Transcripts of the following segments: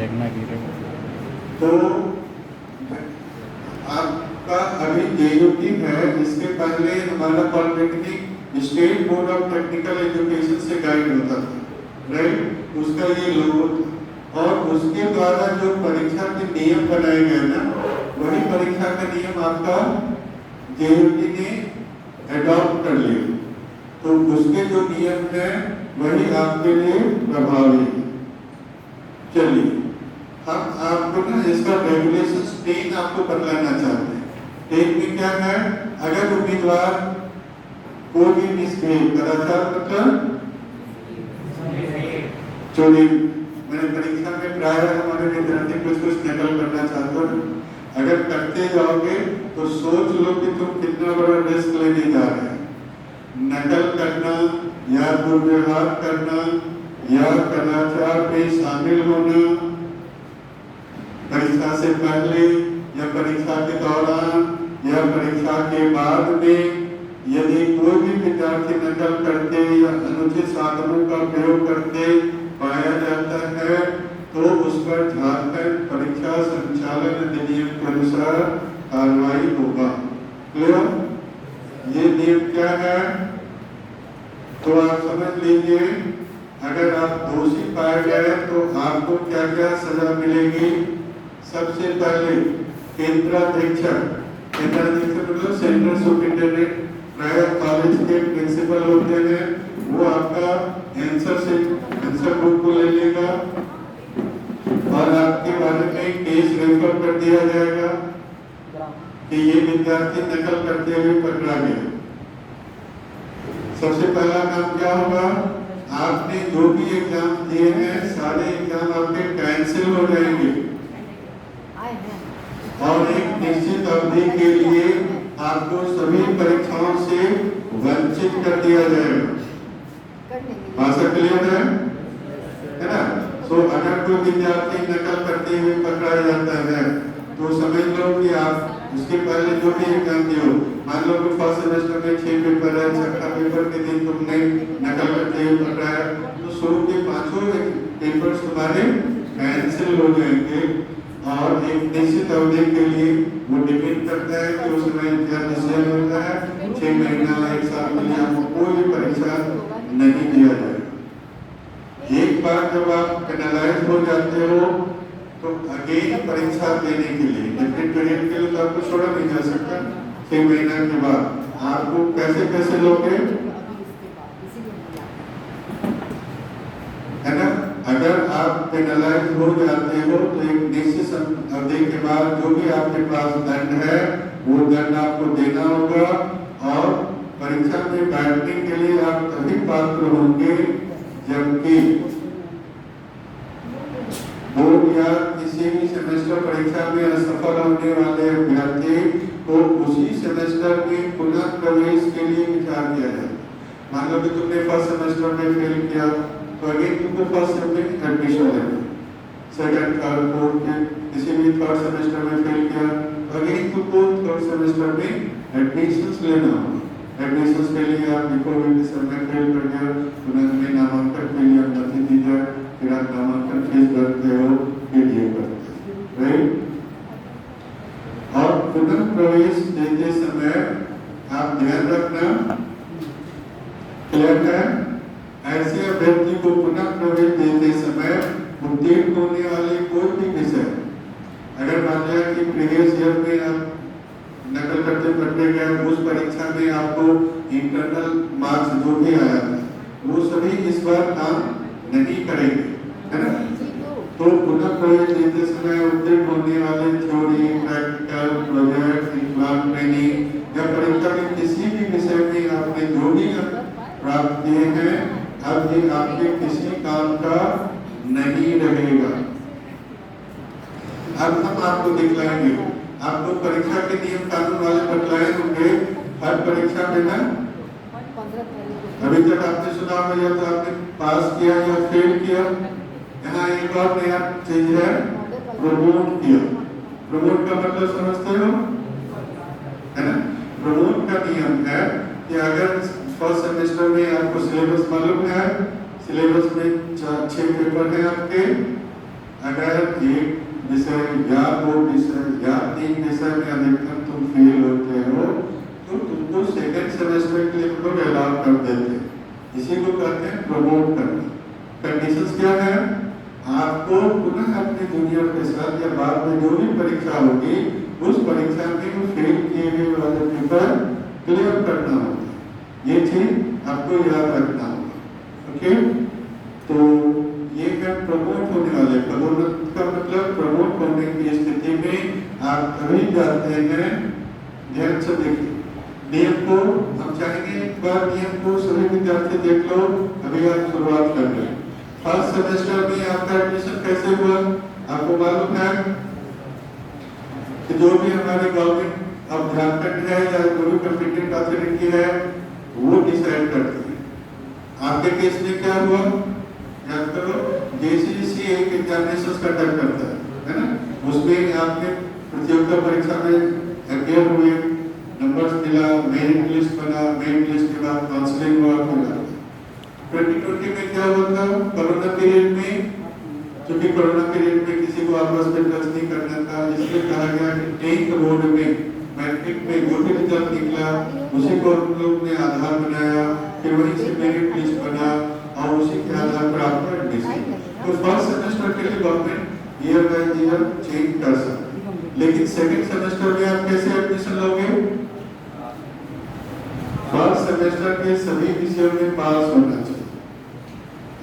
देवनागिरी। तो आपका अभी जेयूटी है, इसके पहले हमारा polytechnic state board of technical education से गाइड होता था, राइट? उसका ये लोगो था और उसके द्वारा जो परीक्षा के नियम बनाए गए ना, वही परीक्षा का नियम आपका जेयूटी ने एडॉप्ट कर लिए। तो उसके जो नियम है वही आपके लिए प्रभावी है। चलिए हम आपको ना इसका रेगुलेशन 3 आपको बतलाना चाहते हैं। 3 में क्या है? अगर उम्मीदवार कोई भी मिसबिहेव कदाचार मतलब चोरी, मैंने परीक्षा में प्राय हमारे विद्यार्थी कुछ नकल करना चाहते हो, अगर करते जाओगे तो सोच लो कि तुम कितना बड़ा रिस्क लेने जा रहे हैं। नकल करना या दुर्व्यवहार करना या कदाचार में शामिल होना परीक्षा से पहले या परीक्षा के दौरान या परीक्षा के बाद में यदि कोई भी विद्यार्थी नकल करते या अनुचित साधनों का प्रयोग करते पाया जाता है तो उस पर झारखंड परीक्षा संचालन अधिनियम के अनुसार कार्रवाई होगा। क्लियर? ये नियम क्या है तो आप समझ लीजिए। अगर आप दोषी पाए गए तो आपको क्या क्या सजा मिलेगी? सबसे पहले केंद्राधीक्षक मतलब सेंट्रल सुपरिटेंडेंट, प्राइवेट कॉलेज के प्रिंसिपल होते हैं, वो आपका आंसर बुक को ले लेगा और आपके बारे में केस रेफर कर दिया जाएगा कि ये विद्यार्थी नकल करते हुए पकड़ा गया। सबसे पहला काम क्या होगा? आपने जो भी एग्जाम दिए हैं सारे एग्जाम आपके कैंसिल हो जाएंगे और एक निश्चित अवधि के लिए आपको सभी परीक्षाओं से वंचित कर दिया जाएगा। भाषा क्लियर है ना? तो अगर कोई विद्यार्थी नकल करते हुए पकड़ा जाता है तो समझ लो कि आप उसके पहले जो भी एग्जाम दिए हो, मान लो कि फर्स्ट सेमेस्टर में 6 पेपर है, छठा पेपर के दिन तुमने नकल करते हुए पकड़ा है तो शुरू के 5 पेपर्स तुम्हारे कैंसिल हो जाएंगे और एक निश्चित अवधि के लिए वो डिपेंड करता है कि उस समय क्या निश्चय होता है 6 महीना 1 साल के लिए आपको कोई परीक्षा नहीं दिया जाएगा। एक बार जब आप पेनलाइज हो जाते हो तो अगेन परीक्षा देने के लिए डिफरेंट पीरियड के लिए तो आपको छोड़ा नहीं जा सकता। 6 महीना के बाद आपको कैसे लोगे, है ना? अगर आप पेनलाइज हो जाते हो तो एक निश्चित अवधि के बाद जो भी आपके पास दंड है वो दंड आपको देना होगा और परीक्षा में बैठने के लिए आप तभी पात्र होंगे जबकि बोर्ड या किसी भी सेमेस्टर परीक्षा में असफल होने वाले अभ्यर्थी को उसी सेमेस्टर में पुनः प्रवेश के लिए विचार किया जाए। मान लो कि तुमने फर्स्ट सेमेस्टर में फेल किया तो अगेन तुमको फर्स्ट सेमेस्टर में एडमिशन लेना, सेकंड थर्ड फोर्थ में किसी भी थर्ड सेमेस्टर में फेल किया तो अगेन तुमको थर्ड सेमेस्टर में एडमिशंस लेना होगा। एडमिशंस के लिए आप लिखोगे कि सर मैं फेल कर गया, पुनः हमें नामांकन के लिए अनुमति दी जाए, फिर आप नामांकन फीस भरते हो, फिर ये करते हो, राइट? और पुनः प्रवेश देते समय आप ध्यान रखना, क्लियर है? ऐसे अभ्यर्थी को पुनः प्रवेश देते समय उत्तीर्ण होने वाले कोई भी विषय, अगर मान लिया कि प्रीवियस ईयर में आप नकल करते पकड़े गए, उस परीक्षा में आपको इंटरनल मार्क्स जो भी आया था वो सभी इस बार काम नहीं करेंगे, है ना? तो पुनः प्रवेश देते समय उत्तीर्ण होने वाले theory, practical, project, exam training या परीक्षा के किसी भी विषय में आपने जो भी प्राप्त किए हैं अब ये आपके किसी काम का नहीं रहेगा। अब हम आपको दिखलाएंगे, आपको परीक्षा के नियम कानून वाले बतलाए होंगे हर परीक्षा में ना। अभी तक आपने सुना होगा या तो आपने पास किया या फेल किया। यहाँ एक और नया चीज है, प्रमोट किया। प्रमोट का मतलब समझते हो, है ना? प्रमोट का नियम है कि अगर फर्स्ट सेमेस्टर में आपको सिलेबस मालूम है, सिलेबस में 6 पेपर है आपके अगर एक विषय या 2 विषय या 3 विषय में अधिकतम तुम फेल होते हो तो तुमको सेकंड सेमेस्टर के लिए हम लोग अलाउ कर देते हैं। इसी को कहते हैं प्रमोट करना। कंडीशंस क्या है? आपको पुनः अपने जूनियर के साथ या बाद में जो भी परीक्षा होगी उस परीक्षा में वो फेल किए गए वाले पेपर क्लियर करना होगा। ये चीज आपको याद रखना होगा। ओके, तो ये है प्रमोट होने वाले। पदोन्नति का मतलब प्रमोट होने की स्थिति में आप कभी जाते हैं। ध्यान से देखिए नियम को, हम चाहेंगे एक बार नियम को सभी विद्यार्थी देख लो। अभी आप शुरुआत कर रहे हैं, फर्स्ट सेमेस्टर में आपका एडमिशन कैसे हुआ आपको मालूम है कि जो भी हमारे गवर्नमेंट अब झारखंड है या जो भी कॉम्पिटेंट अथॉरिटी है वो डिसाइड करती है। आपके केस में क्या हुआ याद करो, जेसीसी एक एग्जामिनेशन कंडक्ट करता है ना, उसमें आपने प्रतियोगिता परीक्षा में अपियर हुए, नंबर्स मिला, मेरिट लिस्ट बना, मेरिट लिस्ट के बाद काउंसलिंग हुआ, होगा। 2020 में क्या हुआ था? कोरोना पीरियड में, क्योंकि कोरोना पीरियड में किसी को आपस में टच नहीं करना था, इसलिए कहा गया कि टेंथ बोर्ड में मैट्रिक में जो भी रिजल्ट निकला उसी को हम लोग ने आधार बनाया, फिर वहीं से मेरिट लिस्ट बना और उसी के आधार पर आपका एडमिशन। तो फर्स्ट सेमेस्टर के लिए government year by year change कर सकती है, लेकिन सेकंड सेमेस्टर में आप कैसे एडमिशन लोगे? फर्स्ट सेमेस्टर के सभी विषयों में पास होना चाहिए।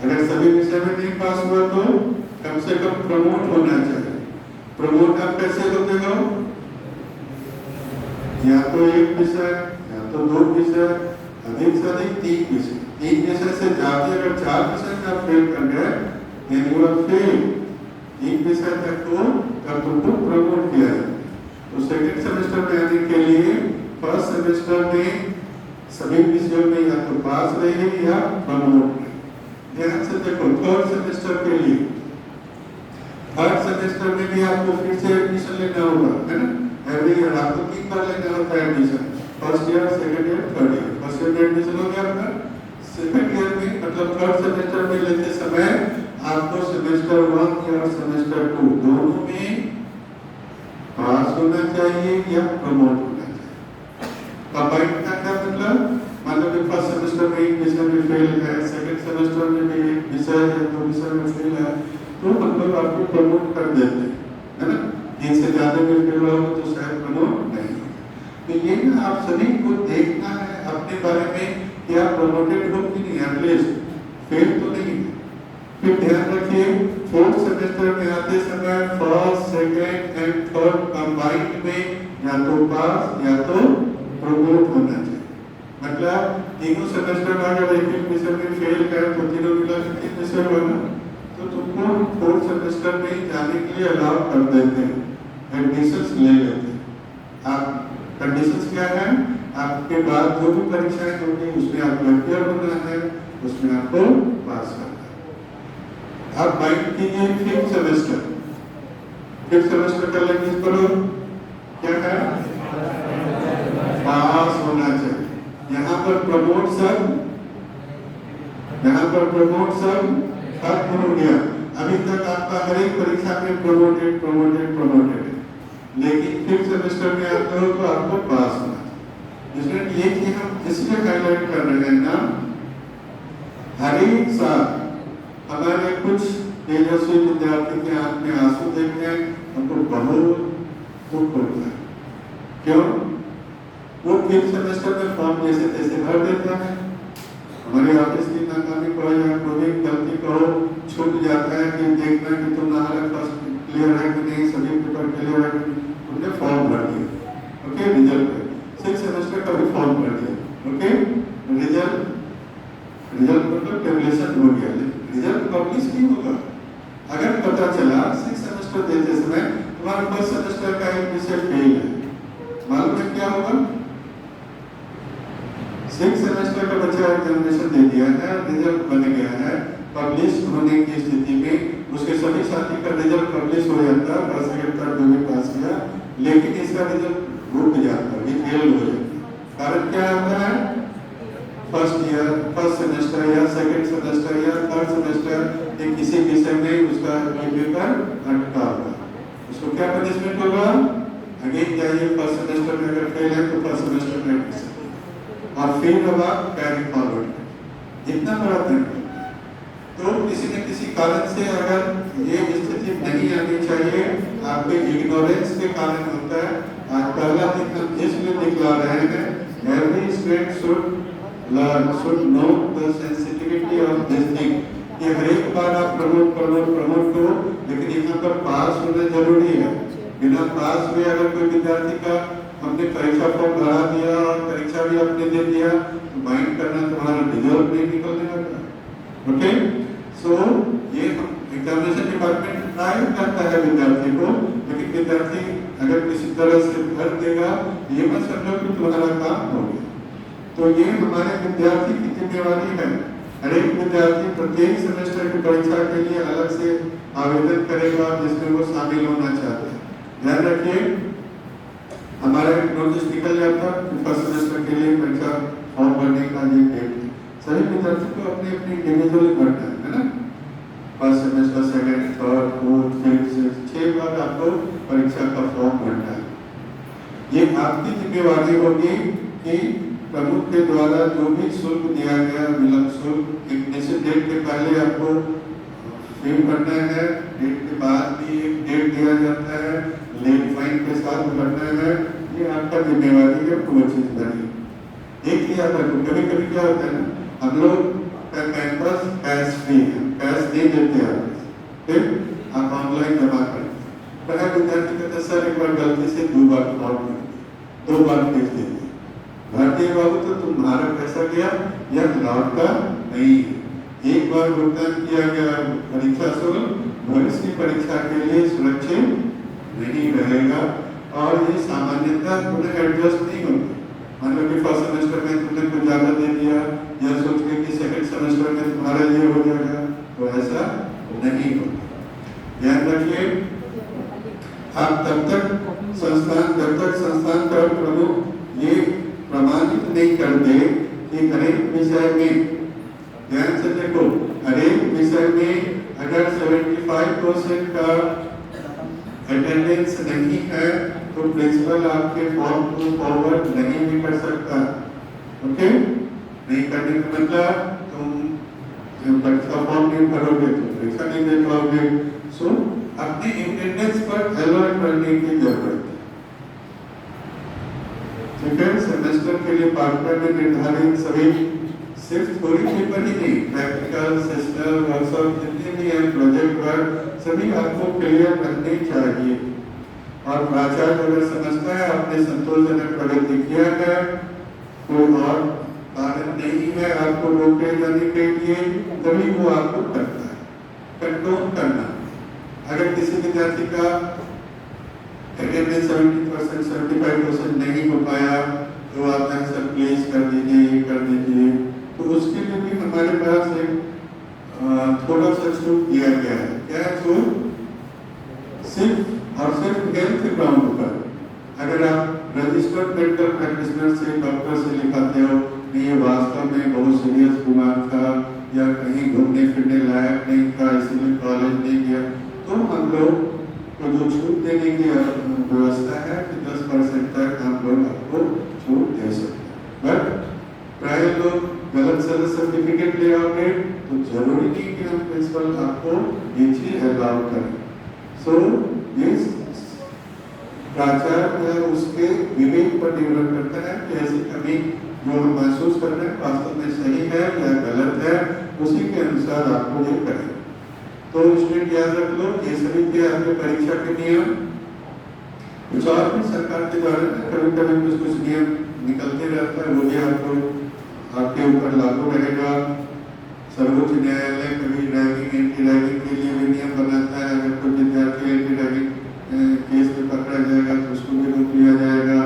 अगर सभी विषय में नहीं पास हुआ तो कम से कम प्रमोट होना चाहिए। प्रमोट आप कैसे होते हो? या तो एक विषय या तो 2 विषय, अधिक से अधिक 3 विषय। 3 विषय से ज्यादा अगर 4 विषय में आप फेल कर गए then you are fail। 3 विषय तक तो तब तुमको प्रमोट किया जाए। तो सेकंड सेमेस्टर में आने के लिए फर्स्ट सेमेस्टर में सभी विषयों में या तो पास रहिए या प्रमोट। ध्यान से देखो, थर्ड सेमेस्टर के लिए, थर्ड सेमेस्टर में भी आपको फिर से एडमिशन लेना होगा, है ना? एवरी ईयर आपको 3 बार लेना होता है admission, first year, second year, third year. First year में एडमिशन हो गया आपका, सेकंड ईयर में मतलब थर्ड सेमेस्टर में लेते समय आपको सेमेस्टर 1 या सेमेस्टर 2 दोनों में पास होना चाहिए या प्रमोट होना चाहिए। कंबाइंड का क्या मतलब? मतलब कि फर्स्ट सेमेस्टर में एक विषय में फेल है, सेकंड सेमेस्टर में भी एक विषय या 2 विषय में फेल है, तो मतलब आपको प्रमोट कर देते हैं, है ना? इनसे ज्यादा में फेल हो तो शायद प्रमोट नहीं। तो ये ना आप सभी को देखना है अपने बारे में कि आप प्रमोटेड हो कि नहीं, एटलीस्ट फेल तो नहीं। फिर ध्यान रखिए, फोर्थ सेमेस्टर में आते समय first, second and third combined में या तो पास या तो प्रमोट होना चाहिए। मतलब तीनों सेमेस्टर में अगर एक विषय में फेल करे तो तीनों मिला के 3 विषय बना, तो तुमको फोर्थ सेमेस्टर में जाने के लिए अलाउ कर देते हैं, एडमिशंस ले लेते हैं। आप कंडीशंस क्या है? आपके बाद जो भी परीक्षाएं होंगी उसमें आपको अपियर होना है, उसमें आपको पास करना है। आप माइंड कीजिए फिफ्थ सेमेस्टर, फिफ्थ सेमेस्टर का लैंग्वेज पढ़ो क्या है? पास होना चाहिए। यहाँ पर प्रमोट सब खत्म हो गया। अभी तक आपका हर एक परीक्षा में प्रमोटेड है, लेकिन फिफ्थ सेमेस्टर में आते हो तो आपको पास होना चाहिए। इसलिए ये चीज हम इसलिए हाईलाइट कर रहे हैं ना, हर एक साल हमारे कुछ तेजस्वी विद्यार्थी के आंख में आंसू देखते हैं, हमको बहुत दुख होता है। क्यों? वो फिफ्थ सेमेस्टर में फॉर्म जैसे तैसे भर देता है, हमारे ऑफिस की नाकामी को या कोई गलती कहो छूट जाता है कि देखना कि तुम हमारा फर्स्ट क्लियर है कि नहीं, सभी पेपर क्लियर है कि नहीं, उन्हें फॉर्म भर दिया। ओके, रिजल्ट है, सिक्स सेमेस्टर का भी फॉर्म भर दिया। ओके, रिजल्ट मतलब टेबलेशन हो गया, रिजल्ट पब्लिश नहीं होगा। अगर पता चला सिक्स सेमेस्टर देते समय तुम्हारा फर्स्ट सेमेस्टर का एक विषय फेल है, मालूम है क्या होगा? सिक्स सेमेस्टर का बच्चा एग्जामिनेशन दे दिया है, रिजल्ट बन गया है, पब्लिश होने की स्थिति में उसके सभी साथी का रिजल्ट पब्लिश हो जाता है, फर्स्ट सेकंड थर्ड में पास किया, लेकिन इसका रिजल्ट रुक जाता है, ये फेल हो जाता है। कारण क्या आता है? फर्स्ट ईयर, फर्स्ट सेमेस्टर या सेकंड सेमेस्टर या थर्ड सेमेस्टर एक किसी विषय में उसका कोई पेपर अटका होगा, उसको क्या पनिशमेंट होगा? अगेन जाइए फर्स्ट सेमेस्टर में, अगर फेल है तो फर्स्ट सेमेस्टर में एडमिशन और फिर अब आप कैरी फॉरवर्ड। इतना बड़ा तंत्र। तो किसी न किसी कारण से अगर ये स्थिति नहीं आनी चाहिए, आपके इग्नोरेंस के कारण होता है। आज पहला दिन हम इसलिए दिखला रहे हैं, every student should know the sensitivity of this thing. ये हर एक बार आप प्रमोट करो, लेकिन यहाँ पर पास होना जरूरी है। बिना पास हुए अगर कोई विद्यार्थी का हमने परीक्षा फॉर्म भरा दिया और परीक्षा भी आपने दे दिया तो माइंड करना तुम्हारा रिजल्ट नहीं निकलने लगा। ओके, सो ये एग्जामिनेशन डिपार्टमेंट ट्राई करता है विद्यार्थी को, लेकिन विद्यार्थी अगर किसी तरह से भर देगा, ये मत समझो कि तुम्हारा काम हो गया। तो ये हमारे विद्यार्थी की जिम्मेवारी है। हर एक विद्यार्थी प्रत्येक सेमेस्टर की परीक्षा के लिए अलग से आवेदन करेगा जिसमें वो शामिल होना चाहते हैं। ध्यान रखिए, हमारा एक नोटिस निकल जाता है फर्स्ट सेमेस्टर के लिए परीक्षा फॉर्म भरने का ये डेट है। सभी विद्यार्थी को अपनी अपनी इंडिविजुअल भरना है ना। First semester, second, third, fourth, fifth, sixth, 6 बार आपको परीक्षा का फॉर्म भरना है। ये आपकी जिम्मेवारी होगी कि प्रमुख के द्वारा जो भी शुल्क दिया गया, विलंब शुल्क, एक निश्चित डेट के पहले आपको फीस भरना है, डेट के बाद भी एक डेट दिया जाता है, लेट फाइन के साथ भरना है। ये आपका जिम्मेवारी है, वो चीज भरिए। एक ही याद रखो, कभी कभी क्या होता है ना, हम लोग का कैंपस कैश फ्री है, कैश दे देते हैं, फिर आप ऑनलाइन जमा करते हैं। पहला विद्यार्थी कहता है सर एक बार गलती से 2 बार फॉर्म भर दिया, 2 बार फीस दे दी, भारतीय बाबू तो तुम्हारा पैसा गया, यह लौटता नहीं है। एक बार भुगतान किया गया परीक्षा शुल्क भविष्य की परीक्षा के लिए सुरक्षित नहीं रहेगा और ये सामान्यतः पुनः एडजस्ट नहीं होगा। मान लो कि फर्स्ट सेमेस्टर में तुमने कुछ ज्यादा दे दिया या सोच के कि सेकंड सेमेस्टर में तुम्हारा ये हो जाएगा, तो ऐसा नहीं होगा। ध्यान रखिए, आप जब तक संस्थान का प्रमुख ये प्रमाणित नहीं करते कि हर एक विषय में, ध्यान से देखो, हर एक विषय में अगर 75% का अटेंडेंस नहीं है तो प्रिंसिपल आपके फॉर्म को फॉरवर्ड नहीं भी कर सकता। ओके, नहीं करने का मतलब तुम परीक्षा फॉर्म नहीं भरोगे तो परीक्षा नहीं दे पाओगे। सो अपने अटेंडेंस पर अलर्ट रहने की जरूरत है। ठीक है, सेमेस्टर के लिए पार्टनर में निर्धारित सभी सिर्फ थोड़ी पेपर ही नहीं, प्रैक्टिकल, सेशनल, वर्कशॉप जितने भी हैं, प्रोजेक्ट वर्क सभी आपको क्लियर करने चाहिए। और प्राचार्य अगर समझता है आपने संतोषजनक प्रगति किया है, कोई और कारण नहीं है आपको रोके जाने के लिए, तभी वो आपको करता है। कंट्रोल करना, अगर किसी विद्यार्थी का अटेंडेंस 70%, 75% नहीं हो पाया तो आप आंसर प्लेस कर दीजिए, कर दीजिए। तो उसके लिए भी हमारे पास एक थोड़ा सा छूट दिया गया है। क्या है छूट? सिर्फ और सिर्फ हेल्थ ग्राउंड पर अगर आप रजिस्टर्ड मेडिकल प्रैक्टिशनर से, डॉक्टर से लिखाते हो कि ये वास्तव में बहुत सीरियस बीमार था या कहीं घूमने फिरने लायक नहीं था इसलिए कॉलेज नहीं गया, तो हम लोग को जो छूट देने की व्यवस्था है कि 10% तक हम लोग आपको छूट दे सकते हैं। बट प्राय लोग गलत सलत सर्टिफिकेट ले आओगे तो जरूरी नहीं कि हम प्रिंसिपल आपको ये चीज अलाउ करें। सो ये प्राचार्य उसके विवेक पर निर्भर करता है कि ऐसी कमी जो हम महसूस कर रहे हैं वास्तव में सही है या गलत है, उसी के अनुसार आपको ये करें। तो स्टूडेंट याद रख लो, ये सभी थे आपके परीक्षा के नियम। कुछ और भी सरकार के द्वारा कभी कभी कुछ नियम निकलते रहता है, वो भी आपके ऊपर लागू रहेगा। सर्वोच्च न्यायालय कभी रैगिंग, एंटी रैगिंग के लिए भी नियम बनाता है। अगर कोई विद्यार्थी एंटी रैगिंग केस में पकड़ा जाएगा तो उसको भी रोक लिया जाएगा,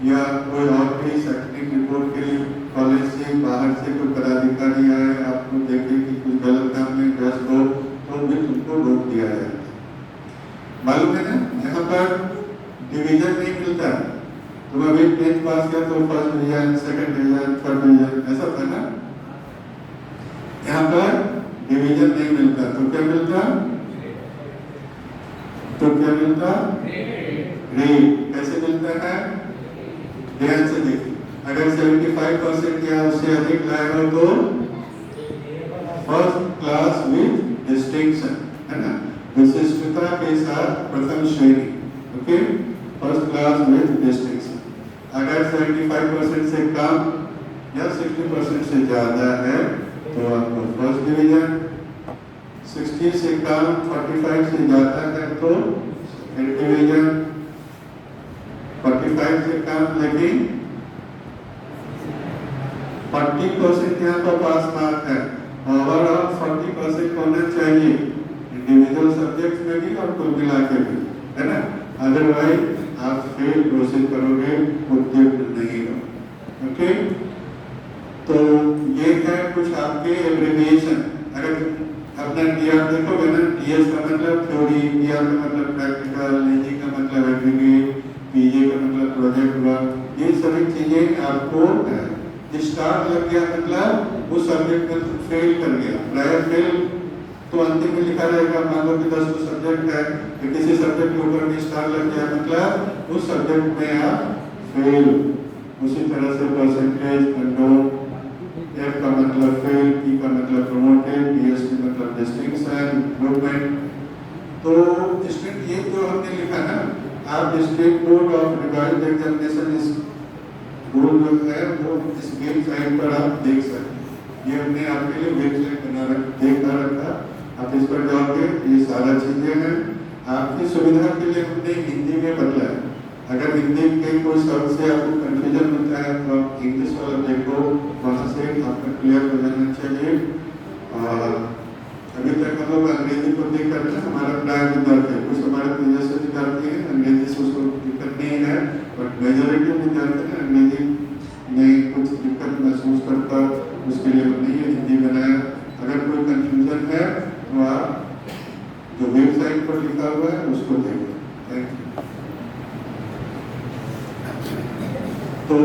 या कोई और भी शैक्षणिक रिपोर्ट के लिए कॉलेज से बाहर से कोई पदाधिकारी आए आपको देखे कि कुछ गलत काम में व्यस्त हो तो भी तुमको रोक दिया जाएगा। मालूम है ना, यहाँ पर डिवीजन नहीं मिलता। तुम अभी 10th पास किया तो first division, second division, third division ऐसा था ना। यहाँ पर डिवीजन डिवीजन नहीं मिलता तो क्या मिलता? ग्रेड। कैसे मिलता है? ध्यान से देखिए, अगर 75% या उससे अधिक लाए हो तो फर्स्ट क्लास विद डिस्टिंक्शन, है ना, विशिष्टता के साथ प्रथम श्रेणी। Okay, first class with distinction. अगर 75% से कम या 60% से ज्यादा है तो आपको फर्स्ट डिवीजन, 60 से कम 45 से ज्यादा है तो सेकंड डिवीजन, 45 से कम लेकिन 40% यहाँ पर पास मार्क है, ओवरऑल 40% होना चाहिए इंडिविजुअल सब्जेक्ट में भी और कुल मिला के भी, है ना, अदरवाइज आप फेल घोषित करोगे, उत्तीर्ण नहीं हो। ओके, तो ये है कुछ आपके एब्रिविएशन। अगर अपना टीआर देखोगे ना, टीएस का मतलब थ्योरी, टीआर का मतलब प्रैक्टिकल, एजी का मतलब एग्रीगेट, पीजे का मतलब प्रोजेक्ट वर्क, ये सभी चीजें आपको स्टार लग गया मतलब उस सब्जेक्ट में फेल कर गया। प्रायर फेल तो अंतिम में लिखा रहेगा, मान लो कि 10 सब्जेक्ट है तो किसी सब्जेक्ट के ऊपर में स्टार लग गया मतलब उस सब्जेक्ट में आप फेल। उसी तरह से परसेंटेज, कंट्रोल, एफ का मतलब फेल, पी का मतलब प्रमोटेड, डीएस का मतलब डिस्टिंक्शन, इम्प्रूवमेंट। तो स्टेट ये जो हमने लिखा ना, आप state board of revised examination इस रूल जो है वो इस वेबसाइट पर आप देख सकते हैं। ये हमने आपके लिए वेबसाइट देखा रखा, आप इस पर जाओगे, ये सारा चीजें हैं। आपकी सुविधा के लिए हमने हिंदी में बदला है। अगर हिंदी के कोई शब्द से आपको कंफ्यूजन होता है तो आप इंग्लिश वाला देखो, वहाँ से आपका क्लियर हो जाना चाहिए। अभी तक हम लोग अंग्रेजी को देख करते हैं, हमारा प्राय विद्यार्थी है, कुछ हमारे तेजस्वी विद्यार्थी हैं अंग्रेजी से उसको दिक्कत नहीं है, बट मेजोरिटी विद्यार्थी ने अंग्रेजी में कुछ दिक्कत महसूस करता, उसके लिए हमने ये हिंदी बनाया। अगर कोई कंफ्यूजन है तो आप जो वेबसाइट पर लिखा हुआ है उसको देखो। Thank you. तो